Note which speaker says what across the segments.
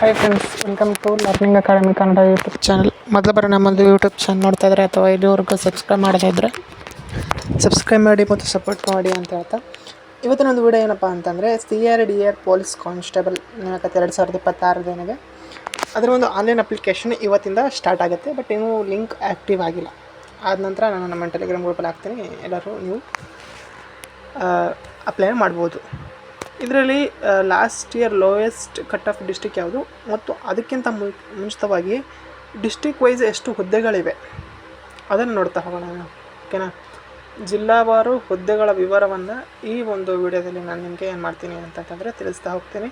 Speaker 1: Hi friends, welcome to learning academy Kannada YouTube channel. ಮೊದಲ ಬಾರಿ ನಮ್ಮದು ಯೂಟ್ಯೂಬ್ ಚಾನಲ್ ನೋಡ್ತಾ ಇದ್ದರೆ ಅಥವಾ ಇಲ್ಲಿವರೆಗೂ ಸಬ್ಸ್ಕ್ರೈಬ್ ಮಾಡದೇ ಇದ್ದರೆ ಸಬ್ಸ್ಕ್ರೈಬ್ ಮಾಡಿ ಮತ್ತು ಸಪೋರ್ಟ್ ಮಾಡಿ ಅಂತ ಹೇಳ್ತಾ, ಇವತ್ತಿನ ಒಂದು ವಿಡಿಯೋ ಏನಪ್ಪ ಅಂತಂದರೆ CRDR ಪೊಲೀಸ್ ಕಾನ್ಸ್ಟೇಬಲ್ ನೇಮಕಾತಿ 2026 ಏನಿದೆ ಅದರ ಒಂದು ಆನ್ಲೈನ್ ಅಪ್ಲಿಕೇಶನ್ ಇವತ್ತಿಂದ ಸ್ಟಾರ್ಟ್ ಆಗುತ್ತೆ. ಬಟ್ ಇನ್ನೂ ಲಿಂಕ್ ಆ್ಯಕ್ಟಿವ್ ಆಗಿಲ್ಲ. ಆದ ನಂತರ ನಾನು ನಮ್ಮ ಟೆಲಿಗ್ರಾಮ್ ಗ್ರೂಪಲ್ಲಿ ಹಾಕ್ತೀನಿ, ಎಲ್ಲರೂ ನೀವು ಅಪ್ಲೈ ಮಾಡ್ಬೋದು. ಇದರಲ್ಲಿ last year lowest cut off district ಯಾವುದು ಮತ್ತು ಅದಕ್ಕಿಂತ ಮುಂಚಿತವಾಗಿ ಡಿಸ್ಟಿಕ್ ವೈಸ್ ಎಷ್ಟು ಹುದ್ದೆಗಳಿವೆ ಅದನ್ನು ನೋಡ್ತಾ ಹೋಗೋಣ. ಓಕೆನಾ? ಜಿಲ್ಲಾವಾರು ಹುದ್ದೆಗಳ ವಿವರವನ್ನು ಈ ಒಂದು ವಿಡಿಯೋದಲ್ಲಿ ನಾನು ನಿಮಗೆ ಏನು ಮಾಡ್ತೀನಿ ಅಂತಂದರೆ ತಿಳಿಸ್ತಾ ಹೋಗ್ತೀನಿ.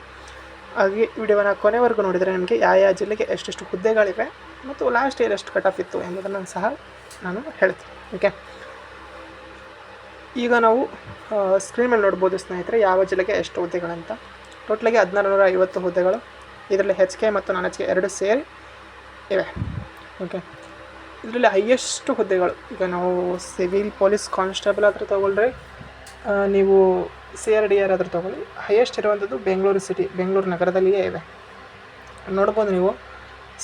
Speaker 1: ಹಾಗೆ ವಿಡಿಯೋವನ್ನು ಕೊನೆವರೆಗೂ ನೋಡಿದರೆ ನಿಮಗೆ ಯಾವ ಜಿಲ್ಲೆಗೆ ಎಷ್ಟೆಷ್ಟು ಹುದ್ದೆಗಳಿವೆ ಮತ್ತು ಲಾಸ್ಟ್ ಇಯರ್ ಎಷ್ಟು ಕಟ್ ಆಫ್ ಇತ್ತು ಎಂಬುದನ್ನು ಸಹ ನಾನು ಹೇಳ್ತೀನಿ. ಓಕೆ, ಈಗ ನಾವು ಸ್ಕ್ರೀನ್ ಮೇಲೆ ನೋಡ್ಬೋದು ಸ್ನೇಹಿತರೆ, ಯಾವ ಜಿಲ್ಲೆಗೆ ಎಷ್ಟು ಹುದ್ದೆಗಳಂತ. ಟೋಟಲಾಗಿ 1650 ಹುದ್ದೆಗಳು. ಇದರಲ್ಲಿ HK ಮತ್ತು NaN ಎರಡು ಸೇರಿ ಇವೆ. ಓಕೆ, ಇದರಲ್ಲಿ ಹೈಯೆಸ್ಟ್ ಹುದ್ದೆಗಳು, ಈಗ ನಾವು ಸಿವಿಲ್ ಪೊಲೀಸ್ ಕಾನ್ಸ್ಟೇಬಲ್ ಆದರೂ ತೊಗೊಳ್ರಿ, ನೀವು CRDR ಆದರೂ ತೊಗೊಳ್ಳಿ, ಹೈಯೆಸ್ಟ್ ಇರುವಂಥದ್ದು ಬೆಂಗಳೂರು ಸಿಟಿ, ಬೆಂಗಳೂರು ನಗರದಲ್ಲಿಯೇ ಇವೆ. ನೋಡ್ಬೋದು ನೀವು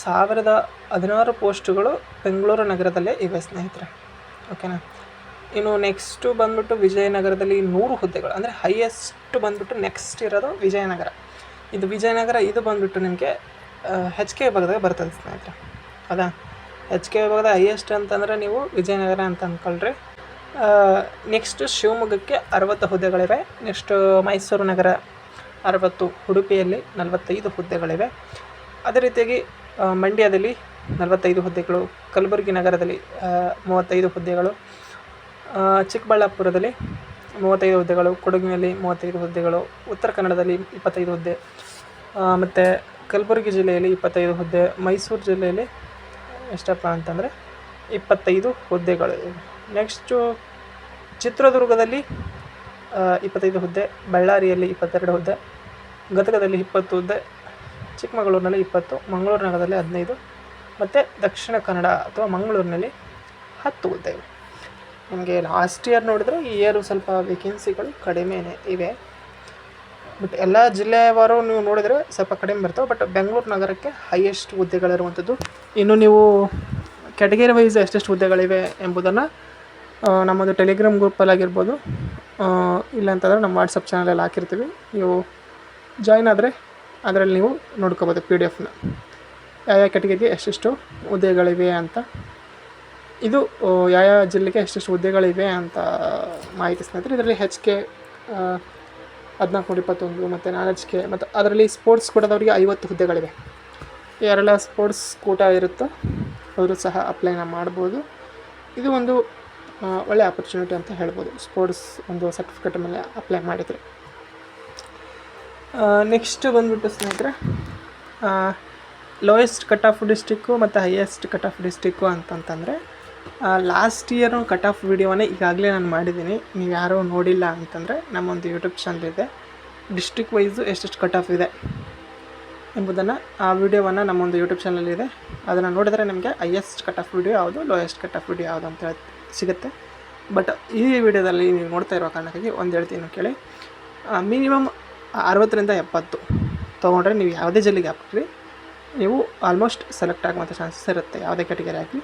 Speaker 1: 1016 ಪೋಸ್ಟುಗಳು ಬೆಂಗಳೂರು ನಗರದಲ್ಲೇ ಇವೆ ಸ್ನೇಹಿತರೆ. ಓಕೆನಾ? ಇನ್ನು ನೆಕ್ಸ್ಟು ಬಂದುಬಿಟ್ಟು ವಿಜಯನಗರದಲ್ಲಿ 100 ಹುದ್ದೆಗಳು, ಅಂದರೆ ಹೈಯೆಸ್ಟ್ ಬಂದುಬಿಟ್ಟು ನೆಕ್ಸ್ಟ್ ಇರೋದು ವಿಜಯನಗರ. ಇದು ವಿಜಯನಗರ, ಇದು ಬಂದುಬಿಟ್ಟು ನಿಮಗೆ HK ವಿಭಾಗದಾಗ ಬರ್ತದೆ ಸ್ನೇಹಿತರೆ. ಹೌದಾ? HK ವಿಭಾಗದ ಹೈಯೆಸ್ಟ್ ಅಂತಂದರೆ ನೀವು ವಿಜಯನಗರ ಅಂತ ಅಂದ್ಕೊಳ್ರಿ. ನೆಕ್ಸ್ಟು ಶಿವಮೊಗ್ಗಕ್ಕೆ 60 ಹುದ್ದೆಗಳಿವೆ. ನೆಕ್ಸ್ಟು ಮೈಸೂರು ನಗರ 60, ಉಡುಪಿಯಲ್ಲಿ 45 ಹುದ್ದೆಗಳಿವೆ. ಅದೇ ರೀತಿಯಾಗಿ ಮಂಡ್ಯದಲ್ಲಿ 45 ಹುದ್ದೆಗಳು, ಕಲಬುರಗಿ ನಗರದಲ್ಲಿ 35 ಹುದ್ದೆಗಳು, ಚಿಕ್ಕಬಳ್ಳಾಪುರದಲ್ಲಿ 35 ಹುದ್ದೆಗಳು, ಕೊಡಗಿನಲ್ಲಿ 35 ಹುದ್ದೆಗಳು, ಉತ್ತರ ಕನ್ನಡದಲ್ಲಿ 25 ಹುದ್ದೆ, ಮತ್ತು ಕಲಬುರಗಿ ಜಿಲ್ಲೆಯಲ್ಲಿ 25 ಹುದ್ದೆ, ಮೈಸೂರು ಜಿಲ್ಲೆಯಲ್ಲಿ ಎಷ್ಟಪ್ಪ ಅಂತಂದರೆ 25 ಹುದ್ದೆಗಳು. ನೆಕ್ಸ್ಟು ಚಿತ್ರದುರ್ಗದಲ್ಲಿ 25 ಹುದ್ದೆ, ಬಳ್ಳಾರಿಯಲ್ಲಿ 22 ಹುದ್ದೆ, ಗದಗದಲ್ಲಿ 20 ಹುದ್ದೆ, ಚಿಕ್ಕಮಗಳೂರಿನಲ್ಲಿ 20, ಮಂಗಳೂರು ನಗರದಲ್ಲಿ 15, ಮತ್ತು ದಕ್ಷಿಣ ಕನ್ನಡ ಅಥವಾ ಮಂಗಳೂರಿನಲ್ಲಿ 10 ಹುದ್ದೆ ಇವೆ. ನಿಮಗೆ ಲಾಸ್ಟ್ ಇಯರ್ ನೋಡಿದರೆ ಈ ಇಯರು ಸ್ವಲ್ಪ ವೇಕೆನ್ಸಿಗಳು ಕಡಿಮೆನೇ ಇವೆ. ಬಟ್ ಎಲ್ಲ ಜಿಲ್ಲೆಯವರು ನೀವು ನೋಡಿದರೆ ಸ್ವಲ್ಪ ಕಡಿಮೆ ಬರ್ತವೆ. ಬಟ್ ಬೆಂಗಳೂರು ನಗರಕ್ಕೆ ಹೈಯೆಸ್ಟ್ ಹುದ್ದೆಗಳಿರುವಂಥದ್ದು. ಇನ್ನು ನೀವು ಕ್ಯಾಟಗರಿ ವೈಸ್ ಎಷ್ಟೆಷ್ಟು ಹುದ್ದೆಗಳಿವೆ ಎಂಬುದನ್ನು ನಮ್ಮದು ಟೆಲಿಗ್ರಾಮ್ ಗ್ರೂಪಲ್ಲಾಗಿರ್ಬೋದು, ಇಲ್ಲಾಂತಂದರೆ ನಮ್ಮ ವಾಟ್ಸಪ್ ಚಾನಲಲ್ಲಿ ಹಾಕಿರ್ತೀವಿ. ನೀವು ಜಾಯ್ನ್ ಆದರೆ ಅದರಲ್ಲಿ ನೀವು ನೋಡ್ಕೋಬೋದು PDF ಯಾವ ಕ್ಯಾಟಗರಿಗೆ ಎಷ್ಟೆಷ್ಟು ಹುದ್ದೆಗಳಿವೆ ಅಂತ. ಇದು ಯಾವ ಜಿಲ್ಲೆಗೆ ಎಷ್ಟೆಷ್ಟು ಹುದ್ದೆಗಳಿವೆ ಅಂತ ಮಾಹಿತಿ ಸ್ನೇಹಿತರೆ. ಇದರಲ್ಲಿ HK 1421 ಮತ್ತು NaN ಮತ್ತು ಅದರಲ್ಲಿ ಸ್ಪೋರ್ಟ್ಸ್ ಕೋಟಾದವರಿಗೆ 50 ಹುದ್ದೆಗಳಿವೆ. ಯಾರೆಲ್ಲ ಸ್ಪೋರ್ಟ್ಸ್ ಕೋಟಾ ಇರುತ್ತೋ ಅವರು ಸಹ ಅಪ್ಲೈನ ಮಾಡ್ಬೋದು. ಇದು ಒಂದು ಒಳ್ಳೆಯ ಆಪರ್ಚುನಿಟಿ ಅಂತ ಹೇಳ್ಬೋದು, ಸ್ಪೋರ್ಟ್ಸ್ ಒಂದು ಸರ್ಟಿಫಿಕೇಟ್ ಮೇಲೆ ಅಪ್ಲೈ ಮಾಡಿದರೆ. ನೆಕ್ಸ್ಟ್ ಬಂದುಬಿಟ್ಟು ಸ್ನೇಹಿತರೆ, ಲೋಯೆಸ್ಟ್ ಕಟ್ ಆಫ್ ಡಿಸ್ಟಿಕ್ಕು ಮತ್ತು ಹೈಯೆಸ್ಟ್ ಕಟ್ ಆಫ್ ಡಿಸ್ಟಿಕ್ಕು ಅಂತಂತಂದರೆ ಲಾಸ್ಟ್ ಇಯರ್ ಕಟ್ ಆಫ್ ವಿಡಿಯೋನೇ ಈಗಾಗಲೇ ನಾನು ಮಾಡಿದ್ದೀನಿ. ನೀವು ಯಾರೂ ನೋಡಿಲ್ಲ ಅಂತಂದರೆ ನಮ್ಮೊಂದು ಯೂಟ್ಯೂಬ್ ಚಾನಲ್ ಇದೆ, ಡಿಸ್ಟ್ರಿಕ್ ವೈಸು ಎಷ್ಟೆಷ್ಟು ಕಟ್ ಆಫ್ ಇದೆ ಎಂಬುದನ್ನು ಆ ವಿಡಿಯೋವನ್ನು ನಮ್ಮೊಂದು ಯೂಟ್ಯೂಬ್ ಚಾನಲ್ ಇದೆ. ಅದನ್ನು ನೋಡಿದರೆ ನಿಮಗೆ ಹೈಯೆಸ್ಟ್ ಕಟ್ ಆಫ್ ವಿಡಿಯೋ ಯಾವುದು, ಲೋಯೆಸ್ಟ್ ಕಟ್ ಆಫ್ ವಿಡಿಯೋ ಯಾವುದು ಅಂತ ಸಿಗುತ್ತೆ. ಬಟ್ ಈ ವಿಡಿಯೋದಲ್ಲಿ ನೀವು ನೋಡ್ತಾ ಇರೋ ಕಾರಣಕ್ಕಾಗಿ ಒಂದು ಹೇಳ್ತೀನಿ ಕೇಳಿ. ಮಿನಿಮಮ್ 60ರಿಂದ 70 ತೊಗೊಂಡ್ರೆ ನೀವು ಯಾವುದೇ ಜಿಲ್ಲೆಗೆ ಹಾಕ್ರಿ, ನೀವು ಆಲ್ಮೋಸ್ಟ್ ಸೆಲೆಕ್ಟ್ ಆಗುವಂಥ ಚಾನ್ಸಸ್ ಇರುತ್ತೆ, ಯಾವುದೇ ಕ್ಯಾಟಗರಿ ಆಗಲಿ.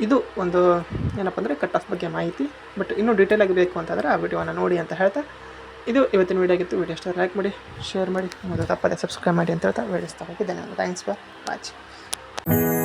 Speaker 1: ಇದು ಒಂದು ಏನಪ್ಪ ಅಂದರೆ ಕಟ್ ಆಫ್ ಬಗ್ಗೆ ಮಾಹಿತಿ. ಬಟ್ ಇನ್ನೂ ಡೀಟೇಲಾಗಿ ಬೇಕು ಅಂತಂದರೆ ಆ ವಿಡಿಯೋವನ್ನು ನೋಡಿ ಅಂತ ಹೇಳ್ತಾ, ಇದು ಇವತ್ತಿನ ವೀಡಿಯೋ ಆಗಿತ್ತು. ವಿಡಿಯೋ ಇಷ್ಟ ಲೈಕ್ ಮಾಡಿ, ಶೇರ್ ಮಾಡಿ, ಮತ್ತು ತಪ್ಪದೆ ಸಬ್ಸ್ಕ್ರೈಬ್ ಮಾಡಿ ಅಂತ ಹೇಳ್ತಾ ವಿಡಿಯೋಸ್ ತಗೋಗಿ ಧನ್ಯವಾದ. Thanks for watching.